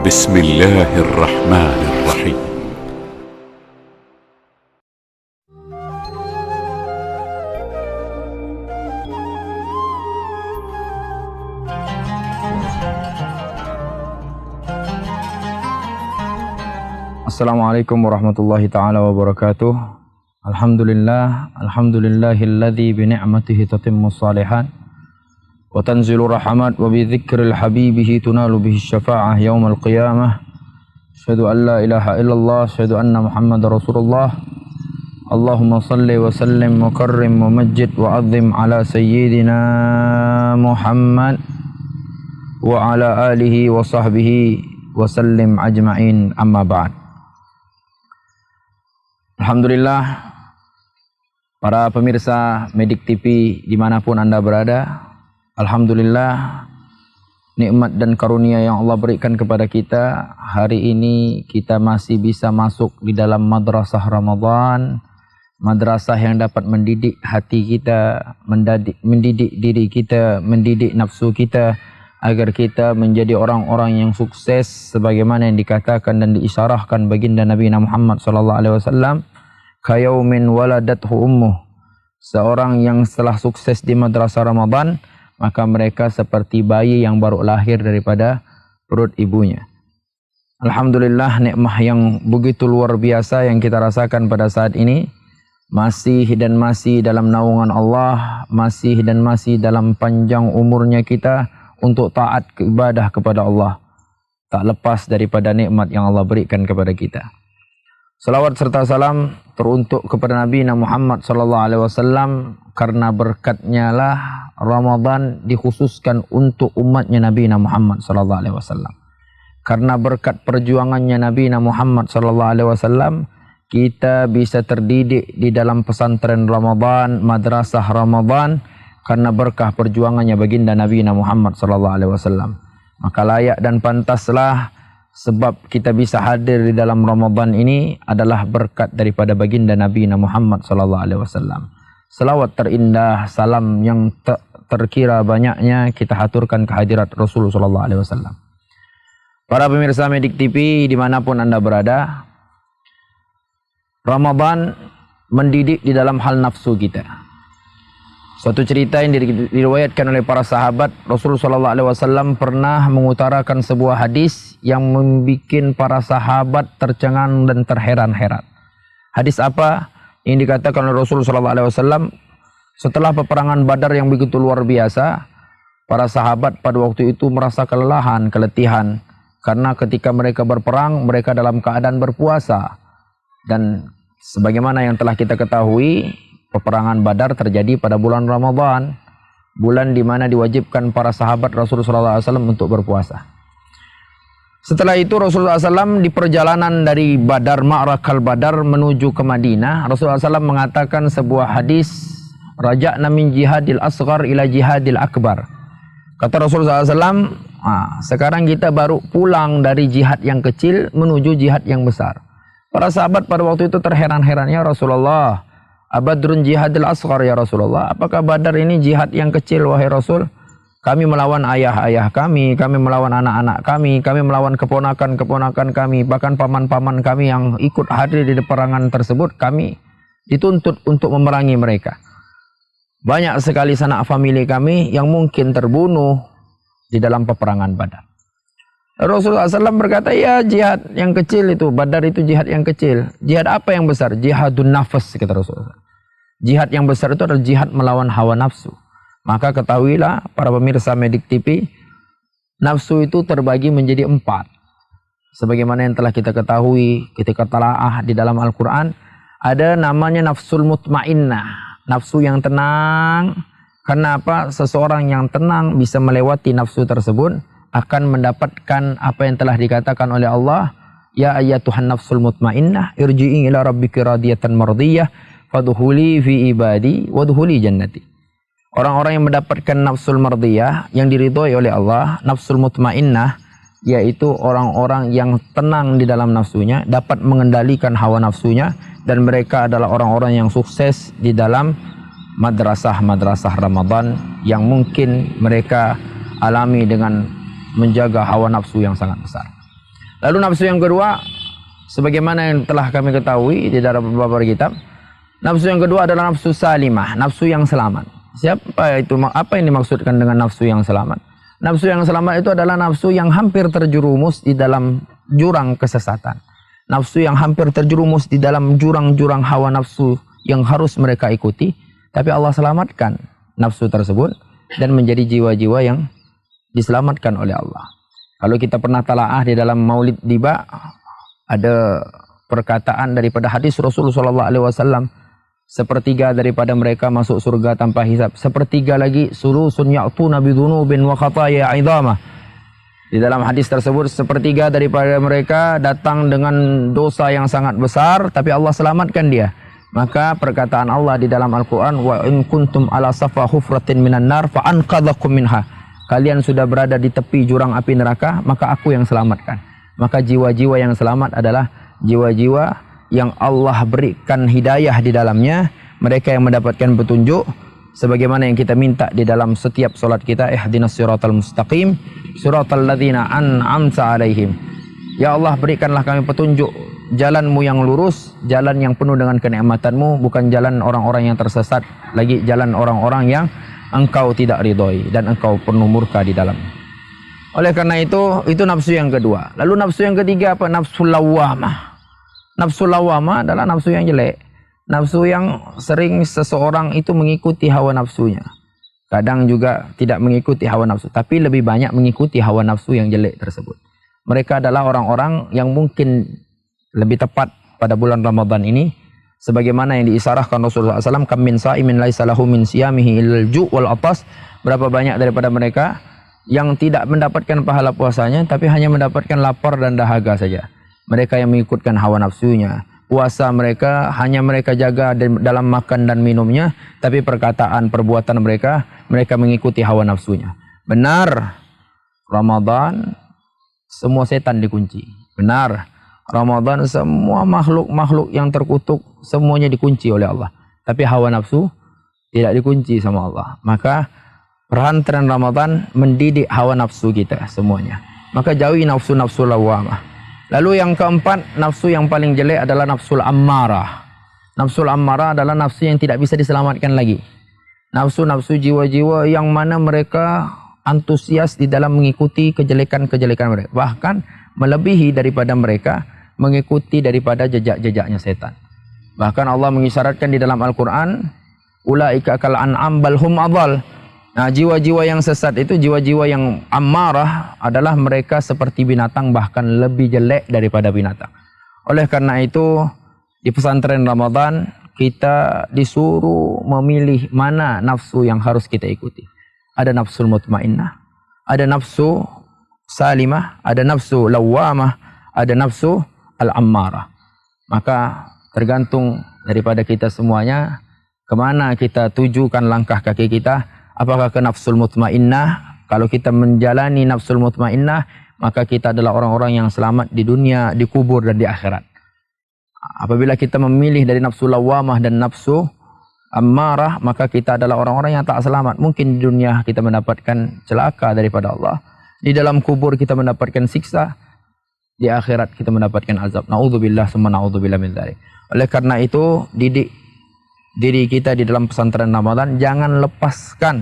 بسم الله الرحمن الرحيم. Assalamualaikum warahmatullahi ta'ala wabarakatuh. Alhamdulillahilladzi bini'matihi tatimmus salihat wa tanzilu rahmat wa bidzikril habibihi tunalu bihi syafa'ah yaumal qiyamah. Asyhadu an la ilaha illallah, asyhadu anna Muhammadar Rasulullah. Allahumma salli wa sallim wa karrim wa majjid wa azim ala sayyidina Muhammad wa ala alihi wa sahbihi wa sallim ajma'in, amma ba'd. Alhamdulillah, para pemirsa Medik TV dimanapun Anda berada, alhamdulillah nikmat dan karunia yang Allah berikan kepada kita. Hari ini kita masih bisa masuk di dalam madrasah Ramadan, madrasah yang dapat mendidik hati kita, mendidik diri kita, mendidik nafsu kita, agar kita menjadi orang-orang yang sukses sebagaimana yang dikatakan dan diisyarahkan baginda Nabi Muhammad SAW, kayaumin waladathu ummuh. Seorang yang setelah sukses di madrasah Ramadan, maka mereka seperti bayi yang baru lahir daripada perut ibunya. Alhamdulillah, nikmah yang begitu luar biasa yang kita rasakan pada saat ini, masih dalam naungan Allah, masih dalam panjang umurnya kita untuk taat ibadah kepada Allah, tak lepas daripada nikmat yang Allah berikan kepada kita. Salawat serta salam teruntuk kepada Nabi Muhammad SAW, karena berkatnya lah Ramadan dikhususkan untuk umatnya Nabi Muhammad SAW. Karena berkat perjuangannya Nabi Muhammad SAW, kita bisa terdidik di dalam pesantren Ramadan, madrasah Ramadan, karena berkah perjuangannya baginda Nabi Muhammad SAW. Maka layak dan pantaslah sebab kita bisa hadir di dalam Ramadan ini adalah berkat daripada baginda Nabi Muhammad SAW. Selawat terindah, salam yang terkira banyaknya kita haturkan kehadirat Rasulullah SAW. Para pemirsa Medik TV dimanapun Anda berada, Ramadan mendidik di dalam hal nafsu kita. Suatu cerita yang diriwayatkan oleh para sahabat, Rasulullah SAW pernah mengutarakan sebuah hadis yang membuat para sahabat tercengang dan terheran-heran. Hadis apa? Yang dikatakan oleh Rasulullah SAW, setelah peperangan Badar yang begitu luar biasa, para sahabat pada waktu itu merasa kelelahan, keletihan, karena ketika mereka berperang, mereka dalam keadaan berpuasa. Dan sebagaimana yang telah kita ketahui, peperangan Badar terjadi pada bulan Ramadan, bulan di mana diwajibkan para sahabat Rasulullah SAW untuk berpuasa. Setelah itu Rasulullah SAW di perjalanan dari Badar, Ma'rakal Badar menuju ke Madinah, Rasulullah SAW mengatakan sebuah hadis, raja'na min jihadil asghar ila jihadil akbar. Kata Rasulullah SAW, sekarang kita baru pulang dari jihad yang kecil menuju jihad yang besar. Para sahabat pada waktu itu terheran-heran, ya Rasulullah, Abadrun jihadil asghar ya Rasulullah, apakah Badar ini jihad yang kecil wahai Rasul? Kami melawan ayah-ayah kami melawan anak-anak kami melawan keponakan-keponakan kami, bahkan paman-paman kami yang ikut hadir di peperangan tersebut, kami dituntut untuk memerangi mereka. Banyak sekali sanak famili kami yang mungkin terbunuh di dalam peperangan Badar. Rasulullah SAW berkata, ya jihad yang kecil itu, Badar itu jihad yang kecil. Jihad apa yang besar? Jihadun nafas, kata Rasulullah. Jihad yang besar itu adalah jihad melawan hawa nafsu. Maka ketahuilah para pemirsa Medik TV, nafsu itu terbagi menjadi 4. Sebagaimana yang telah kita ketahui ketika talaah di dalam Al-Quran, ada namanya nafsul mutmainnah, nafsu yang tenang. Kenapa? Seseorang yang tenang bisa melewati nafsu tersebut, akan mendapatkan apa yang telah dikatakan oleh Allah, ya ayyatuhan nafsul mutmainnah irji'i ila rabbiki radiyatan mardiyah fadkhuli fi ibadi wadkhuli jannati. Orang-orang yang mendapatkan nafsul mardiyah yang diridhoi oleh Allah, nafsul mutmainnah, yaitu orang-orang yang tenang di dalam nafsunya, dapat mengendalikan hawa nafsunya, dan mereka adalah orang-orang yang sukses di dalam madrasah-madrasah Ramadan yang mungkin mereka alami dengan menjaga hawa nafsu yang sangat besar. Lalu nafsu yang kedua, sebagaimana yang telah kami ketahui di dalam beberapa kitab, nafsu yang kedua adalah nafsu salimah, nafsu yang selamat. Siapa itu? Apa yang dimaksudkan dengan nafsu yang selamat? Nafsu yang selamat itu adalah nafsu yang hampir terjerumus di dalam jurang kesesatan. Nafsu yang hampir terjerumus di dalam jurang-jurang hawa nafsu yang harus mereka ikuti, tapi Allah selamatkan nafsu tersebut dan menjadi jiwa-jiwa yang diselamatkan oleh Allah. Kalau kita pernah talaah di dalam Maulid Diba, ada perkataan daripada hadis Rasulullah SAW, sepertiga daripada mereka masuk surga tanpa hisab, sepertiga lagi sulusun ya'tuna bidhunubin wa khataya 'idhamah. Di dalam hadis tersebut, sepertiga daripada mereka datang dengan dosa yang sangat besar, tapi Allah selamatkan dia. Maka perkataan Allah di dalam Al-Quran, wa in kuntum ala safa hufratin minan nar fa anqadhakum minha. Kalian sudah berada di tepi jurang api neraka, maka aku yang selamatkan. Maka jiwa-jiwa yang selamat adalah jiwa-jiwa yang Allah berikan hidayah di dalamnya, mereka yang mendapatkan petunjuk sebagaimana yang kita minta di dalam setiap solat kita, ihdinas siratal mustaqim siratal ladzina an'amta alaihim. Ya Allah, berikanlah kami petunjuk jalanmu yang lurus, jalan yang penuh dengan kenikmatanmu, bukan jalan orang-orang yang tersesat, lagi jalan orang-orang yang engkau tidak ridhoi dan engkau penuh murka di dalam. Oleh karena itu nafsu yang kedua. Lalu nafsu yang ketiga apa? Nafsu lawamah. Nafsu lawamah adalah nafsu yang jelek. Nafsu yang sering seseorang itu mengikuti hawa nafsunya. Kadang juga tidak mengikuti hawa nafsu, tapi lebih banyak mengikuti hawa nafsu yang jelek tersebut. Mereka adalah orang-orang yang mungkin lebih tepat pada bulan Ramadan ini, sebagaimana yang diisarahkan Rasulullah SAW, kam min sa'imin laisa lahu min siyamihi illal ju' wal atas. Berapa banyak daripada mereka yang tidak mendapatkan pahala puasanya, tapi hanya mendapatkan lapar dan dahaga saja. Mereka yang mengikutkan hawa nafsunya. Puasa mereka hanya mereka jaga dalam makan dan minumnya, tapi perkataan, perbuatan mereka mengikuti hawa nafsunya. Benar, Ramadan semua setan dikunci. Benar, Ramadan semua makhluk-makhluk yang terkutuk semuanya dikunci oleh Allah. Tapi hawa nafsu tidak dikunci sama Allah. Maka perantara Ramadan mendidik hawa nafsu kita semuanya. Maka jauhi nafsu-nafsu lawamah. Lalu yang keempat, nafsu yang paling jelek adalah nafsul ammarah. Nafsul ammarah adalah nafsu yang tidak bisa diselamatkan lagi. Nafsu-nafsu jiwa-jiwa yang mana mereka antusias di dalam mengikuti kejelekan-kejelekan mereka. Bahkan melebihi daripada mereka mengikuti daripada jejak-jejaknya setan. Bahkan Allah mengisyaratkan di dalam Al-Quran, ulaika kal an'am bal hum adhal. Nah, jiwa-jiwa yang sesat itu, jiwa-jiwa yang ammarah adalah mereka seperti binatang, bahkan lebih jelek daripada binatang. Oleh karena itu, di pesantren Ramadan kita disuruh memilih mana nafsu yang harus kita ikuti. Ada nafsul mutmainnah, ada nafsu salimah, ada nafsu lawamah, ada nafsu al-ammarah. Maka tergantung daripada kita semuanya, kemana kita tujukan langkah kaki kita. Apakah ke nafsul mutmainnah? Kalau kita menjalani nafsul mutmainnah, maka kita adalah orang-orang yang selamat di dunia, di kubur dan di akhirat. Apabila kita memilih dari nafsu lawamah dan nafsu ammarah, maka kita adalah orang-orang yang tak selamat. Mungkin di dunia kita mendapatkan celaka daripada Allah, di dalam kubur kita mendapatkan siksa, di akhirat kita mendapatkan azab. Na'udzubillah summa na'udzubillah min dzalik. Oleh karena itu, didik diri kita di dalam pesantren Ramadan, jangan lepaskan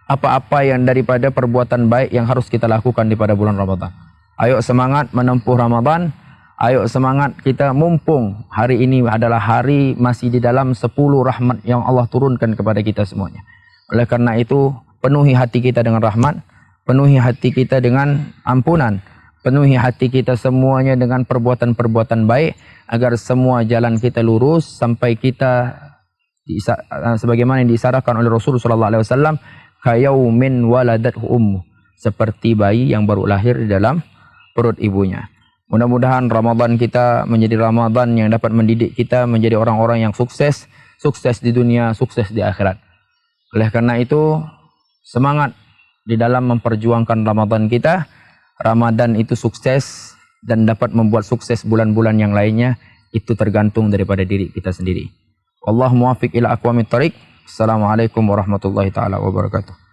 apa-apa yang daripada perbuatan baik yang harus kita lakukan di pada bulan Ramadan. Ayo semangat menempuh Ramadan. Ayo semangat kita, mumpung hari ini adalah hari masih di dalam 10 rahmat yang Allah turunkan kepada kita semuanya. Oleh karena itu, penuhi hati kita dengan rahmat, penuhi hati kita dengan ampunan, penuhi hati kita semuanya dengan perbuatan-perbuatan baik, agar semua jalan kita lurus sampai kita sebagaimana yang diisyaratkan oleh Rasulullah SAW, kayaumin waladathu ummu, seperti bayi yang baru lahir di dalam perut ibunya. Mudah-mudahan Ramadan kita menjadi Ramadan yang dapat mendidik kita menjadi orang-orang yang sukses, sukses di dunia, sukses di akhirat. Oleh karena itu, semangat di dalam memperjuangkan Ramadan kita. Ramadan itu sukses dan dapat membuat sukses bulan-bulan yang lainnya, itu tergantung daripada diri kita sendiri. Wallahu muwaffiq ila aqwamit thariq. Assalamualaikum warahmatullahi taala wabarakatuh.